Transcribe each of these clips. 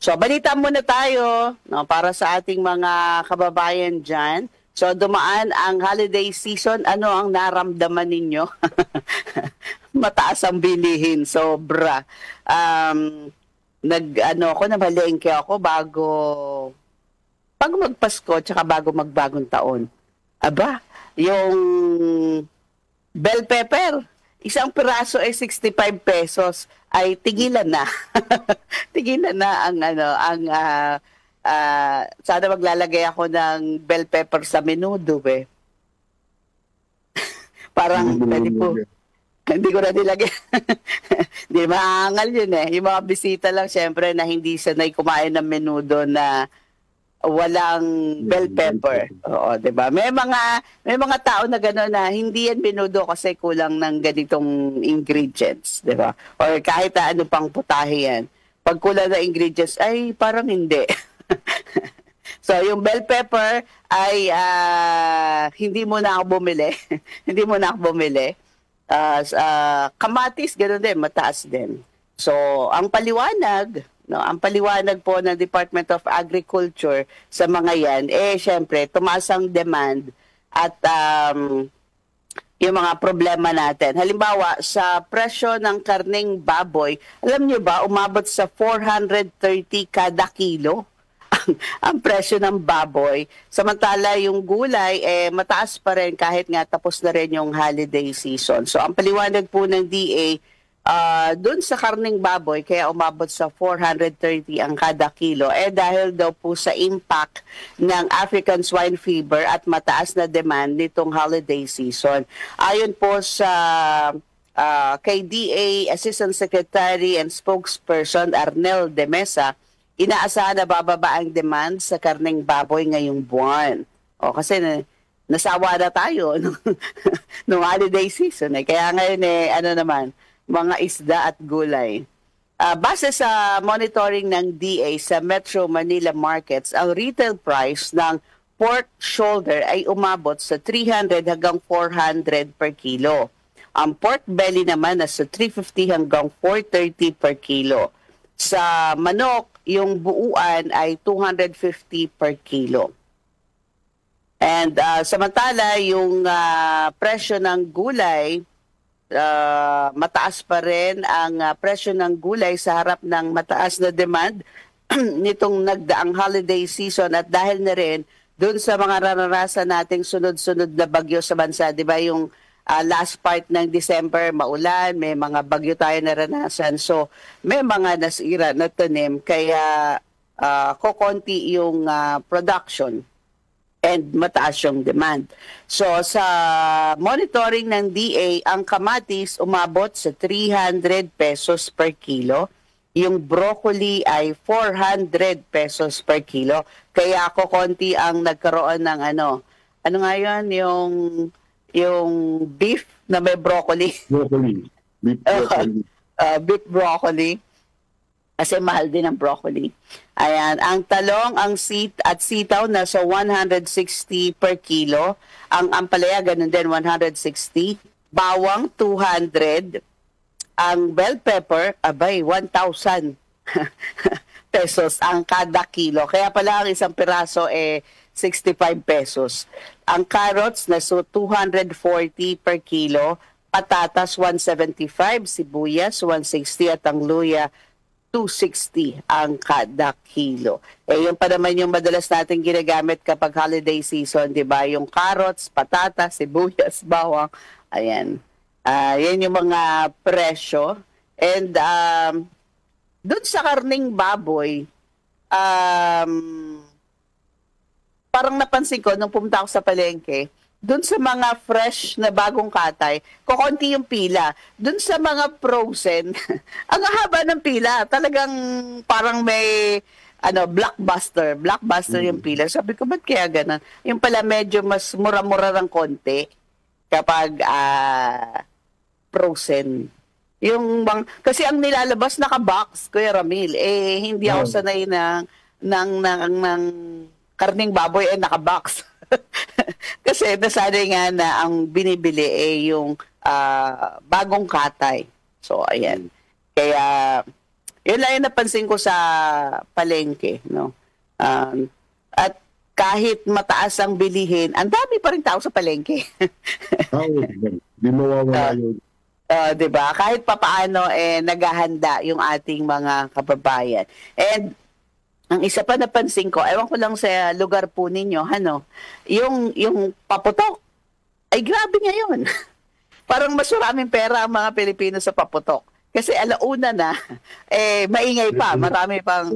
So, balita muna tayo no, para sa ating mga kababayan dyan. So, dumaan ang holiday season. Ano ang naramdaman ninyo? Mataas ang bilihin, sobra. Namalengke ako bago magpasko, tsaka bago magbagong taon. Aba, yung bell pepper, isang piraso ay 65 pesos, ay tigilan na. Tigilan na sana maglalagay ako ng bell pepper sa menudo eh. Parang pwede po. Hindi ko na nilagay. Hindi, maangal yun eh. Yung mga bisita lang syempre na hindi sanay kumain ng menudo na walang bell pepper. Oo, 'di ba? May mga tao na gano'n na hindi yan menudo kasi kulang ng ganitong ingredients, 'di ba? Or kahit ano pang putahe yan. Pag kulang ng ingredients ay parang hindi. So, yung bell pepper ay hindi muna ako bumili. Hindi muna ako bumili. Kamatis, gano'n din, mataas din. So, ang paliwanag po ng Department of Agriculture sa mga yan, syempre, tumaas ang demand at yung mga problema natin. Halimbawa, sa presyo ng karneng baboy, alam nyo ba, umabot sa 430 kada kilo ang presyo ng baboy. Samantala, yung gulay, mataas pa rin kahit nga tapos na rin yung holiday season. So, ang paliwanag po ng DA, doon sa karneng baboy, kaya umabot sa 430 ang kada kilo, dahil daw po sa impact ng African swine fever at mataas na demand nitong holiday season. Ayon po sa kay DA Assistant Secretary and Spokesperson Arnel de Mesa, inaasahan na bababa ang demand sa karneng baboy ngayong buwan. Kasi nasawa na tayo nung holiday season. Kaya ngayon, mga isda at gulay. Base sa monitoring ng DA sa Metro Manila markets, ang retail price ng pork shoulder ay umabot sa 300 hanggang 400 per kilo. Ang pork belly naman nasa 350 hanggang 430 per kilo. Sa manok, yung buuan ay 250 per kilo. And samantala, yung presyo ng gulay, mataas pa rin ang presyo ng gulay sa harap ng mataas na demand nitong nagdaang holiday season at dahil na rin doon sa mga naranasan nating sunod-sunod na bagyo sa bansa, di ba yung last part ng December, maulan, may mga bagyo tayo naranasan. So, may mga nasira na tanim, kaya kokonti yung production and mataas yung demand. So, sa monitoring ng DA, ang kamatis umabot sa 300 pesos per kilo. Yung broccoli ay 400 pesos per kilo. Kaya kokonti ang nagkaroon ng ano nga yun, yung beef na may broccoli. Beef broccoli. Beef broccoli. Kasi mahal din ang broccoli. Ayan, ang talong, ang sitaw na sa 160 per kilo. Ang ampalaya, ganun din, 160. Bawang, 200. Ang bell pepper, 1,000 pesos ang kada kilo. Kaya pala ang isang piraso 65 pesos. Ang carrots na so 240 per kilo, patatas 175, sibuyas 160 at ang luya 260 ang kada kilo. Yun pa naman yung madalas natin ginagamit kapag holiday season, di ba? Yung carrots, patatas, sibuyas, bawang. Ayan. Yan yung mga presyo. And doon sa karning baboy, parang napansin ko nung pumunta ako sa palengke, doon sa mga fresh na bagong katay, kukunti yung pila. Doon sa mga frozen, ang haba ng pila. Talagang parang may blockbuster. Blockbuster yung pila. Sabi ko, ba't kaya ganun? Yung pala medyo mas mura-mura ng konti kapag frozen. Kasi ang nilalabas naka-box, Kuya Ramil, hindi ako sanay ng karning baboy naka-box. Kasi nasanay nga na ang binibili yung bagong katay. So, ayan. Kaya, Yun lang yung napansin ko sa palengke, no? At kahit mataas ang bilihin, ang dami pa rin tao sa palengke. Di mawawala yun. 'Di ba? Kahit papaano naghahanda yung ating mga kababayan. And ang isa pa napansin ko, ewan ko lang sa lugar po ninyo, ano, yung paputok. Ay grabe ngayon. Parang mas maraming pera ang mga Pilipino sa paputok. Kasi alauna na, maingay pa, marami pang,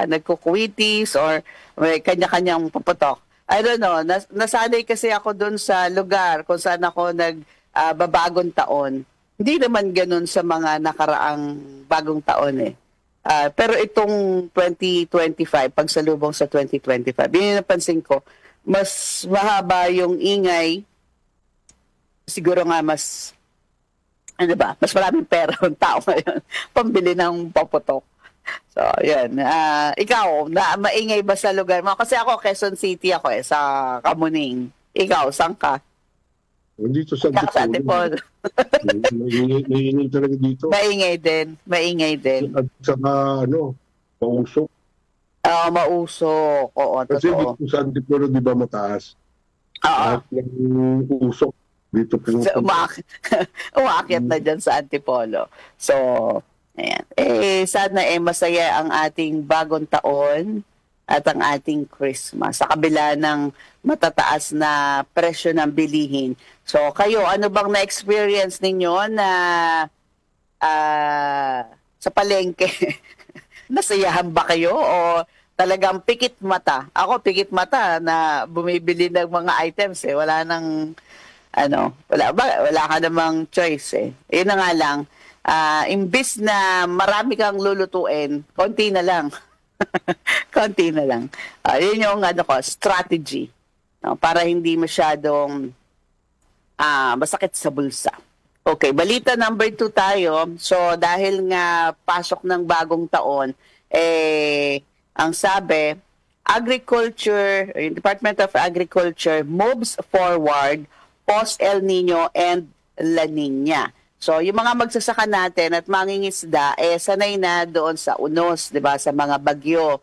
nagkukwitis or may kanya-kanyang paputok. I don't know, nasanay kasi ako dun sa lugar kung saan ako babagong taon. Hindi naman ganun sa mga nakaraang bagong taon pero itong 2025, pagsalubong sa 2025, yun yung napansin ko, mas mahaba yung ingay, siguro nga mas maraming pera ng tao ngayon, pambili ng paputok. So, yan. Ikaw, maingay ba sa lugar mo? Kasi ako, Quezon City ako sa Kamuning. Ikaw, saan ka? Dito sa Antipolo. Maingay talaga dito. Maingay din. At saka, mausok. Mausok. Oo, kasi totoo. dito sa Antipolo, di ba mataas? Oo. At yung usok dito po. Umakyat na dyan sa Antipolo. So, ayan. Sana masaya ang ating bagong taon at ang ating Christmas sa kabila ng matataas na presyo ng bilihin. So, kayo, ano bang na-experience ninyo na sa palengke? Nasayahan ba kayo o talagang pikit mata? Ako, pikit mata na bumibili ng mga items Wala nang, wala ka namang choice Yun na nga lang, imbis na marami kang lulutuin, konti na lang. Konti na lang. Yun yung strategy. Para hindi masyadong masakit sa bulsa. Okay, balita number 2 tayo. So, dahil nga pasok ng bagong taon, ang sabi, Agriculture, Department of Agriculture moves forward post El Nino and La Nina. So, yung mga magsasaka natin at mangingisda, sanay na doon sa unos, di ba, sa mga bagyo.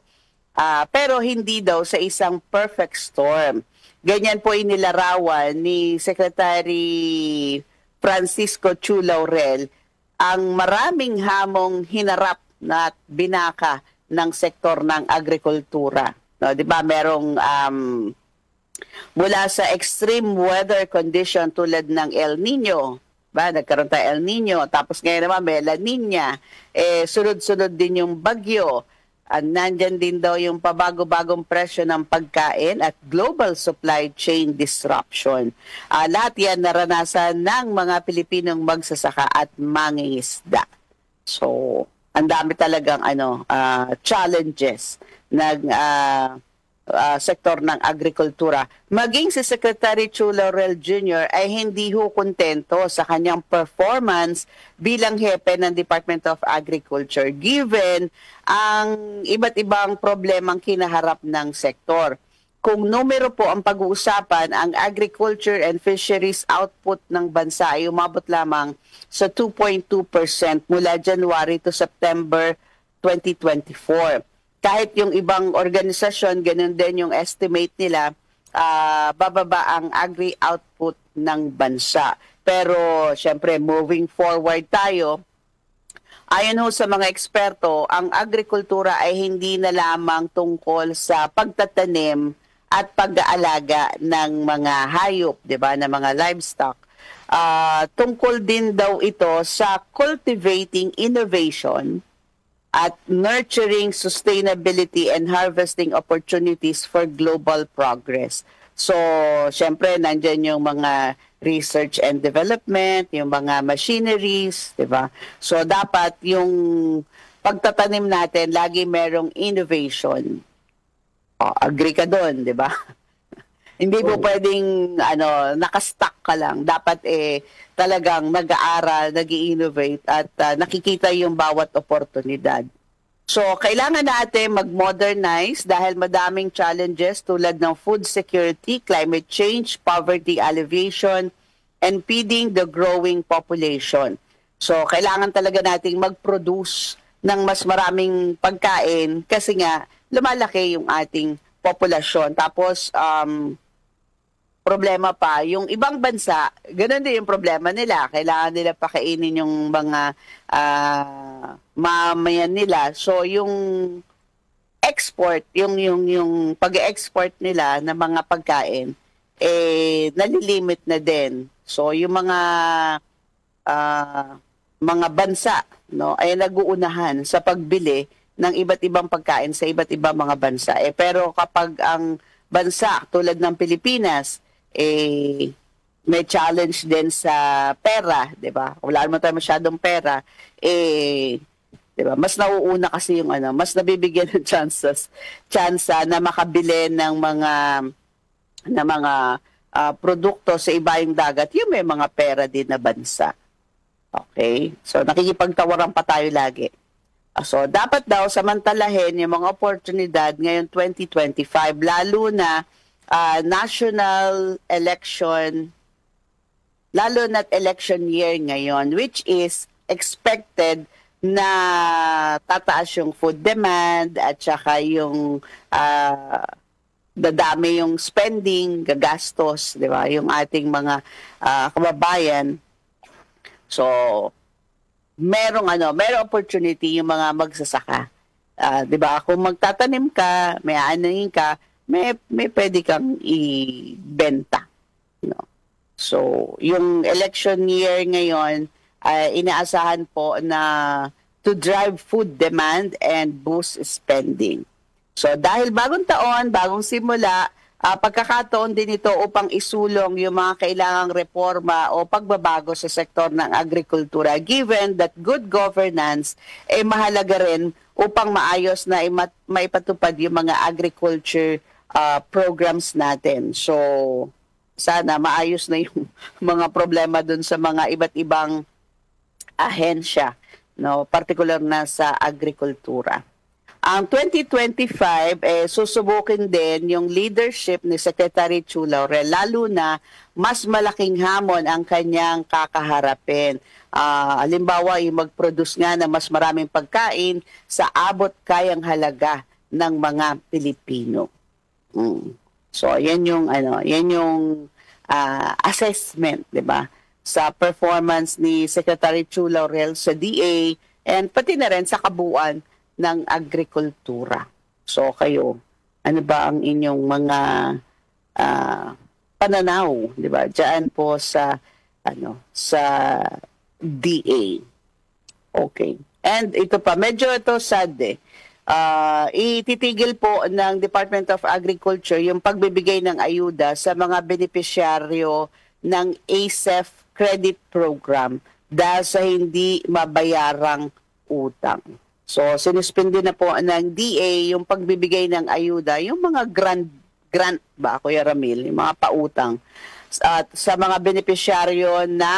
Pero hindi daw sa isang perfect storm. Ganyan po inilarawan ni Secretary Francisco Chu Laurel ang maraming hamong hinarap at binaka ng sektor ng agrikultura. No, di ba, merong mula sa extreme weather condition tulad ng El Nino, nagkaroon tayo El Nino, tapos ngayon naman may La Nina, sunod-sunod din yung bagyo, nandyan din daw yung pabago-bagong presyo ng pagkain at global supply chain disruption. Lahat yan naranasan ng mga Pilipinong magsasaka at mangingisda. So, ang dami talagang challenges ng sektor ng agrikultura. Maging si Secretary Chu Laurel Jr. ay hindi kontento sa kanyang performance bilang hepe ng Department of Agriculture given ang iba't ibang problemang kinaharap ng sektor. Kung numero po ang pag-uusapan, ang agriculture and fisheries output ng bansa ay umabot lamang sa 2.2% mula January to September 2024. Kahit yung ibang organisasyon, ganun din yung estimate nila, bababa ang agri-output ng bansa. Pero, syempre, moving forward tayo, ayon sa mga eksperto, ang agrikultura ay hindi na lamang tungkol sa pagtatanim at pag-aalaga ng mga hayop, di ba, ng mga livestock. Tungkol din daw ito sa cultivating innovation at nurturing sustainability and harvesting opportunities for global progress. So, syempre, nandyan yung mga research and development, yung mga machineries, di ba? So, dapat yung pagtatanim natin, lagi merong innovation. Agree ka doon, di ba? Hindi mo pwedeng nakastuck ka lang. Dapat talagang nag-aaral, nag-i-innovate at nakikita yung bawat oportunidad. So, kailangan natin mag-modernize dahil madaming challenges tulad ng food security, climate change, poverty alleviation, and feeding the growing population. So, kailangan talaga nating mag-produce ng mas maraming pagkain kasi nga lumalaki yung ating populasyon. Tapos, problema pa, yung ibang bansa, ganun din yung problema nila. Kailangan nila pakainin yung mga mamayan nila. So, yung export, yung pag-export nila ng mga pagkain, nalilimit na din. So, yung mga bansa, no, ay naguunahan sa pagbili ng iba't ibang pagkain sa iba't ibang mga bansa. Pero kapag ang bansa tulad ng Pilipinas, may challenge din sa pera, 'di ba? Wala naman tayo masyadong pera, 'di ba? Mas nauuna kasi yung mas nabibigyan ng tsansa na makabili ng mga produkto sa ibayong dagat, yung may mga pera din na bansa. Okay? So, nakikipagtawaran pa tayo lagi. So, dapat daw samantalahin yung mga oportunidad ngayon 2025, lalo na national election, lalo na election year ngayon, which is expected na tataas yung food demand at saka yung dadami yung spending, gagastos, di ba? Yung ating mga kababayan. So, merong opportunity yung mga magsasaka. 'Di ba? Kung magtatanim ka, may aanahin ka, may pwede kang ibenta, no? So, yung election year ngayon ay inaasahan po na to drive food demand and boost spending. So, dahil bagong taon, bagong simula, pagkakataon din ito upang isulong yung mga kailangang reforma o pagbabago sa sektor ng agrikultura, given that good governance ay mahalaga rin upang maayos na maipatupad yung mga agriculture programs natin. So, sana maayos na yung mga problema dun sa mga iba't ibang ahensya, no, particular na sa agrikultura. Ang 2025, susubukin din yung leadership ni Secretary Chu Laurel, lalo na mas malaking hamon ang kanyang kakaharapin. Halimbawa, yung mag-produce nga ng mas maraming pagkain sa abot kayang halaga ng mga Pilipino. So, yan yung assessment, 'di ba? Sa performance ni Secretary Chu Laurel sa DA and pati na rin sa kabuuan ng agrikultura. So kayo, ano ba ang inyong mga pananaw, 'di ba? Diyan po sa DA. Okay. And ito pa, medyo ito sad ititigil po ng Department of Agriculture yung pagbibigay ng ayuda sa mga benepisyaryo ng ASEF credit program dahil sa hindi mabayarang utang. So, sinuspindi na po ng DA yung pagbibigay ng ayuda, yung mga grant ba, Kuya Ramil, yung mga pautang at sa mga benepisyaryo na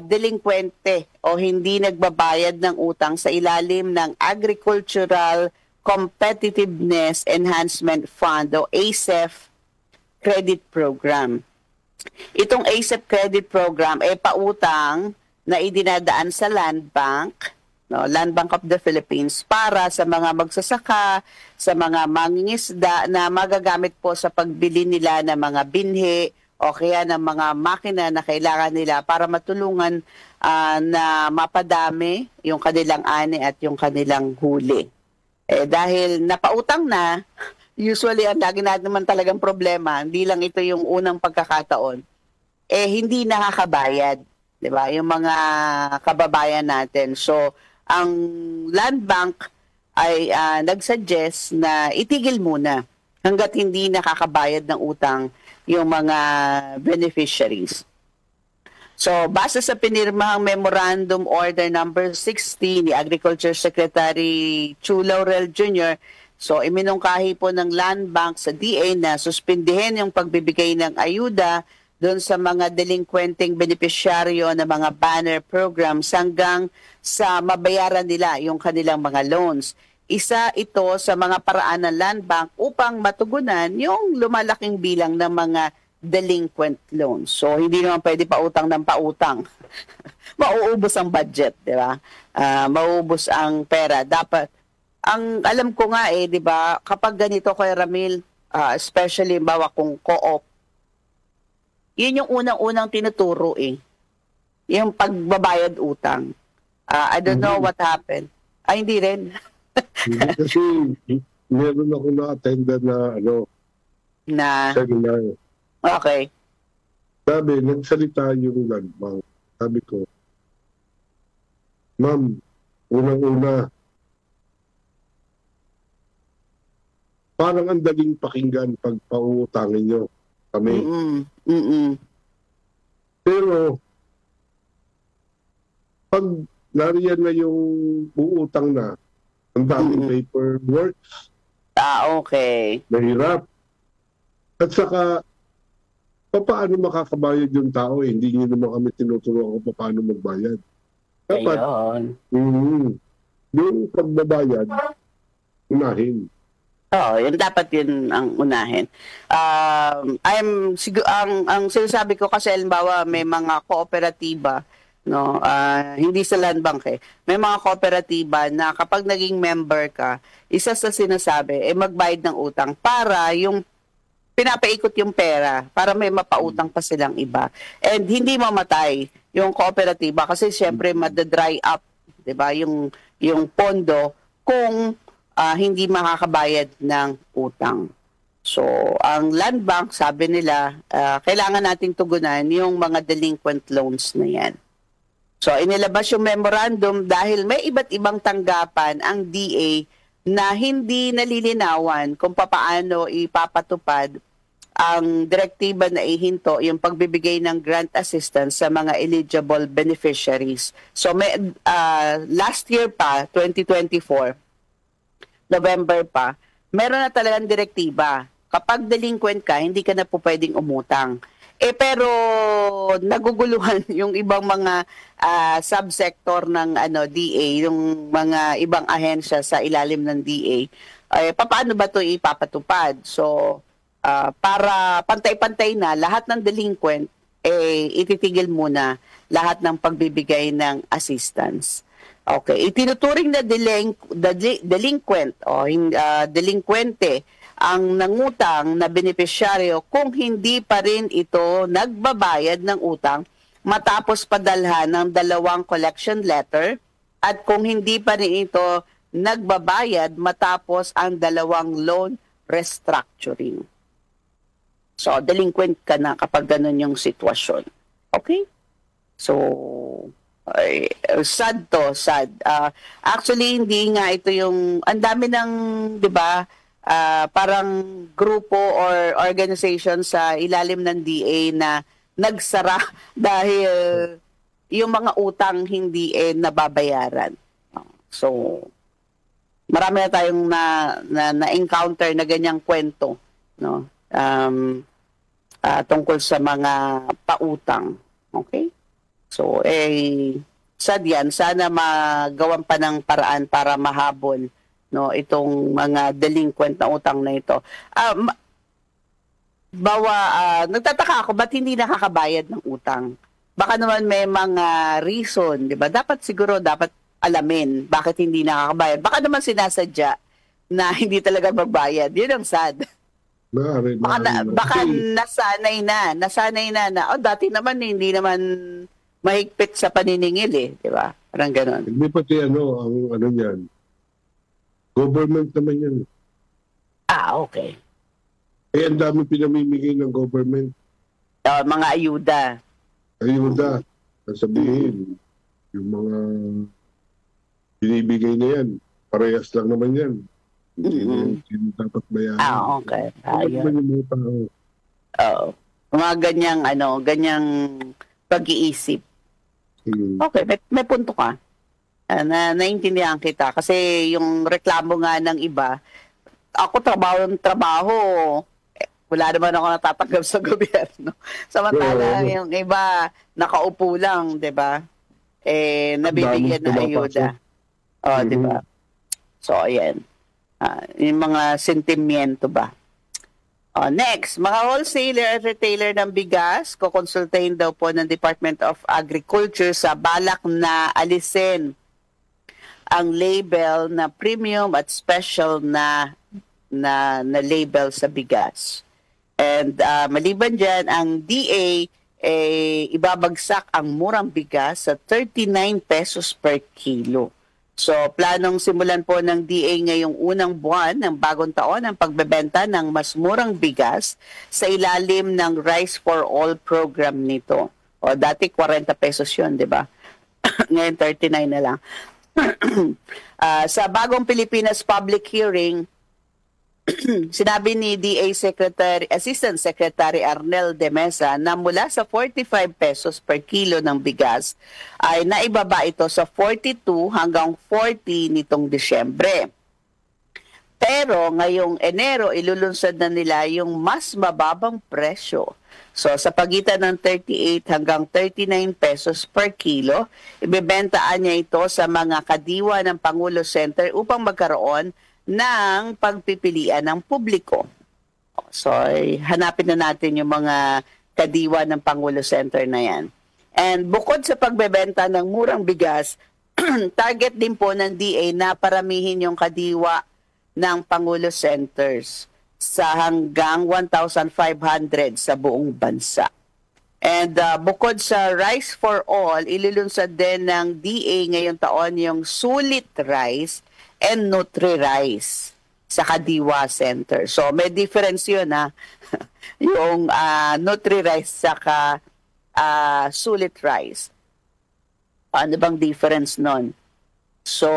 delinkwente o hindi nagbabayad ng utang sa ilalim ng Agricultural Competitiveness Enhancement Fund o ASEF Credit Program. Itong ASEF Credit Program ay pautang na idinadaan sa Land Bank, no, Land Bank of the Philippines, para sa mga magsasaka, sa mga mangingisda na magagamit po sa pagbili nila ng mga binhi o kaya ng mga makina na kailangan nila para matulungan na mapadami yung kanilang ani at yung kanilang huli. Dahil napautang na, usually ang lagi natin naman talagang problema, hindi lang ito yung unang pagkakataon, hindi nakakabayad, 'di ba? Yung mga kababayan natin. So, ang Land Bank ay nagsuggest na itigil muna hangga't hindi nakakabayad ng utang yung mga beneficiaries. So, base sa pinirmahang Memorandum Order Number 60 ni Agriculture Secretary Chu Laurel Jr., so iminungkahi po ng Land Bank sa DA na suspindihin yung pagbibigay ng ayuda doon sa mga delinkwenteng benepisyaryo ng mga banner programs hanggang sa mabayaran nila yung kanilang mga loans. Isa ito sa mga paraan ng Land Bank upang matugunan yung lumalaking bilang ng mga delinquent loans. So, hindi naman pwede pautang ng pautang. mauubos ang budget, di ba? Mauubos ang pera. Dapat, ang alam ko nga di ba, kapag ganito kay Ramil, especially bawa kung co-op, yun yung unang-unang tinuturo yung pagbabayad utang. I don't know what happened. Hindi rin. Hindi kasi meron ako na-attenda na seminar. Okay. Sabi, nagsalita yung Land Bank. Sabi ko, Ma'am, unang-una, parang ang daling pakinggan pag pauutangin nyo kami. Pero, pag nariyan na yung uutang na, ang daming paperwork. Okay. Mahirap. At saka, paano makakabayad yung tao? Hindi nyo naman kami tinuturuan kung paano magbayad. Dapat, yung pagbabayad, unahin. Yun dapat yun ang unahin. Ang sinasabi ko kasi halimbawa may mga kooperatiba, hindi sa land bank may mga kooperatiba na kapag naging member ka, isa sa sinasabi magbayad ng utang para yung pinapaikot yung pera para may mapautang pa silang iba. And hindi mamatay yung kooperatiba kasi syempre madadry up, 'di ba? Yung pondo kung hindi makakabayad ng utang. So, ang land bank, sabi nila, kailangan nating tugunan yung mga delinquent loans na yan. So, inilabas yung memorandum dahil may iba't ibang tanggapan ang DA na hindi nalilinawan kung papaano ipapatupad ang direktiba na ihinto yung pagbibigay ng grant assistance sa mga eligible beneficiaries. So, last year pa, 2024, November pa, meron na talagang direktiba. Kapag delinquent ka, hindi ka na po pwedeng umutang. Pero naguguluhan yung ibang mga subsector ng DA, yung mga ibang ahensya sa ilalim ng DA. Paano ba 'to ipapatupad? So para pantay-pantay na lahat ng delinquent ititigil muna lahat ng pagbibigay ng assistance. Okay, itinuturing na delinquent o delinquente ang nangutang na benepisyaryo kung hindi pa rin ito nagbabayad ng utang matapos padalhan ng 2 collection letter at kung hindi pa rin ito nagbabayad matapos ang 2 loan restructuring. So, delinquent ka na kapag ganun yung sitwasyon. Okay? So, sad to, sad. Actually, hindi nga ito yung, ang dami ng, di ba, parang grupo or organization sa ilalim ng DA na nagsara dahil yung mga utang hindi nababayaran. So, marami na tayong na-encounter na ganyang kwento, no? Tungkol sa mga pautang. Okay? So, sad yan. Sana magawan pa ng paraan para mahabol itong mga delinquent na utang na ito. Nagtataka ako, ba't hindi nakakabayad ng utang? Baka naman may mga reason, di ba? Dapat alamin bakit hindi nakakabayad. Baka naman sinasadya na hindi talaga magbayad. Yun ang sad. Baka nasanay na dati naman hindi naman mahigpit sa paniningil di ba? Parang gano'n. Hindi pati ang niyan. Government naman yan. Okay. Ang dami pinamimigay ng government. Mga ayuda. Ayuda. Sabihin, yung mga binibigay na yan, parehas lang naman yan. Hindi dapat bayaran. Okay. Mga ganyang pag-iisip. Okay, may punto ka. Naintindihan kita kasi yung reklamo nga ng iba, ako trabaho, wala naman ako natatanggap sa gobyerno. Samantala yung iba nakaupo lang, 'di ba? Nabibigyan ng ayuda. Di ba? So ayan. Yung mga sentimiento ba? Next, mga wholesaler at retailer ng bigas, kukonsultahin daw po ng Department of Agriculture sa balak na alisin ang label na premium at special na label sa bigas. And maliban dyan, ang DA ibabagsak ang murang bigas sa 39 pesos per kilo. So, planong simulan po ng DA ngayong unang buwan ng bagong taon ang pagbebenta ng mas murang bigas sa ilalim ng Rice for All program nito. O, dati 40 pesos yun, di ba? Ngayon 39 na lang. Sa bagong Pilipinas public hearing, sinabi ni DA Assistant Secretary Arnel de Mesa na mula sa 45 pesos per kilo ng bigas ay naibaba ito sa 42 hanggang 40 nitong Disyembre. Pero ngayong Enero, ilulunsad na nila yung mas mababang presyo. So sa pagitan ng 38 hanggang 39 pesos per kilo, ibebentaan niya ito sa mga kadiwa ng Pangulo Center upang magkaroon ng pagpipilian ng publiko. So, hanapin na natin yung mga kadiwa ng Pangulo Center na yan. And bukod sa pagbebenta ng murang bigas, target din po ng DA na paramihin yung kadiwa ng Pangulo Centers sa hanggang 1,500 sa buong bansa. And bukod sa Rice for All, ilulunsad din ng DA ngayong taon yung Sulit Rice and Nutri-Rice sa Kadiwa Center. So, may difference yun, ha? Yung Nutri-Rice saka Sulit Rice. Ano bang difference nun? So,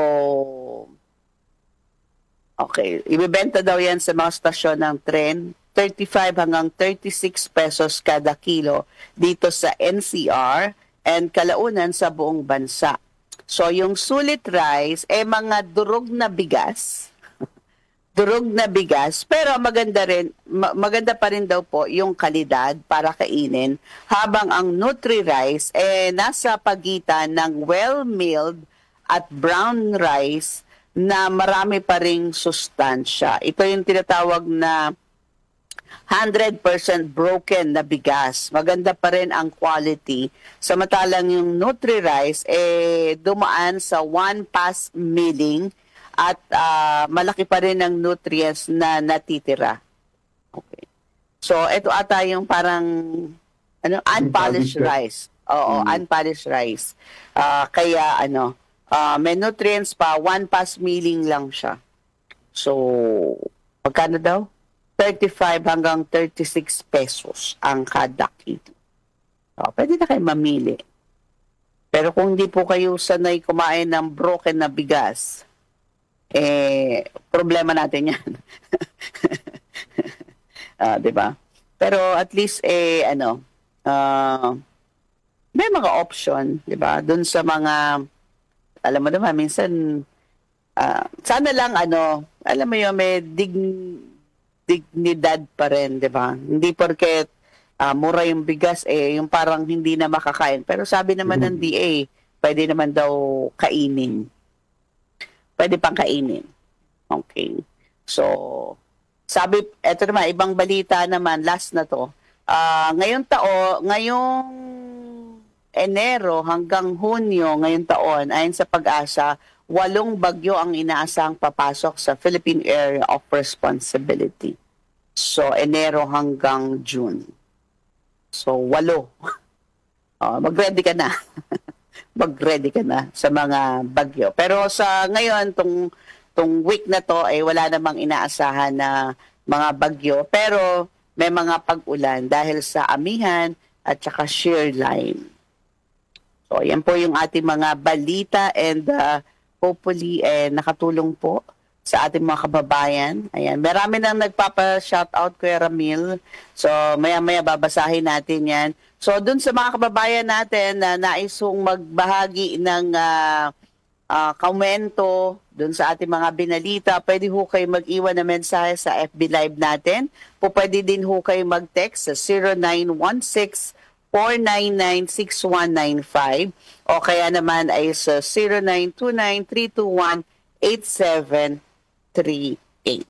okay. Ibibenta daw yan sa mga stasyon ng tren, 35 hanggang 36 pesos kada kilo dito sa NCR and kalaunan sa buong bansa. So, yung Sulit Rice, mga durog na bigas. Durog na bigas, pero maganda pa rin daw po yung kalidad para kainin, habang ang Nutri-Rice, nasa pagitan ng well-milled at brown rice na marami pa ring sustansya. Ito yung tinatawag na 100% broken na bigas. Maganda pa rin ang quality. Samantalang yung Nutri-Rice, dumaan sa one-pass milling at malaki pa rin ang nutrients na natitira. Okay. So, ito ata yung parang unpolished rice. Oo, unpolished rice. Kaya may nutrients pa, one-pass milling lang siya. So, magkano daw? 35 hanggang 36 pesos ang kada kilo. So, pwede na kayo mamili. Pero kung hindi po kayo sanay kumain ng broken na bigas, problema natin yan. Diba? Pero at least, may mga option, diba? Doon sa mga, alam mo naman, minsan, sana lang, alam mo yun, may dignidad pa rin, di ba? Hindi porket mura yung bigas, yung parang hindi na makakain. Pero sabi naman ng DA, pwede naman daw kainin. Pwede pang kainin. Okay. So, eto naman, ibang balita naman, last na to. Ngayong Enero hanggang Hunyo ngayong taon, ayon sa Pag-asa, 8 bagyo ang inaasang papasok sa Philippine Area of Responsibility. So, Enero hanggang June. So, 8. Mag-ready ka na. Mag-ready ka na sa mga bagyo. Pero sa ngayon, tong week na to, wala namang inaasahan na mga bagyo. Pero may mga pag-ulan dahil sa amihan at saka shear line. So, yan po yung ating mga balita and hopefully, nakatulong po sa ating mga kababayan. Ayan, marami nang nagpapa-shoutout, Kuya Ramil. So, maya-maya babasahin natin yan. So, dun sa mga kababayan natin na naisong magbahagi ng komento dun sa ating mga binalita, pwede ho kayo mag-iwan na mensahe sa FB Live natin. Pwede din ho kayo mag-text sa 0916-499-6195 o kaya naman ay sa 0929-321-8738.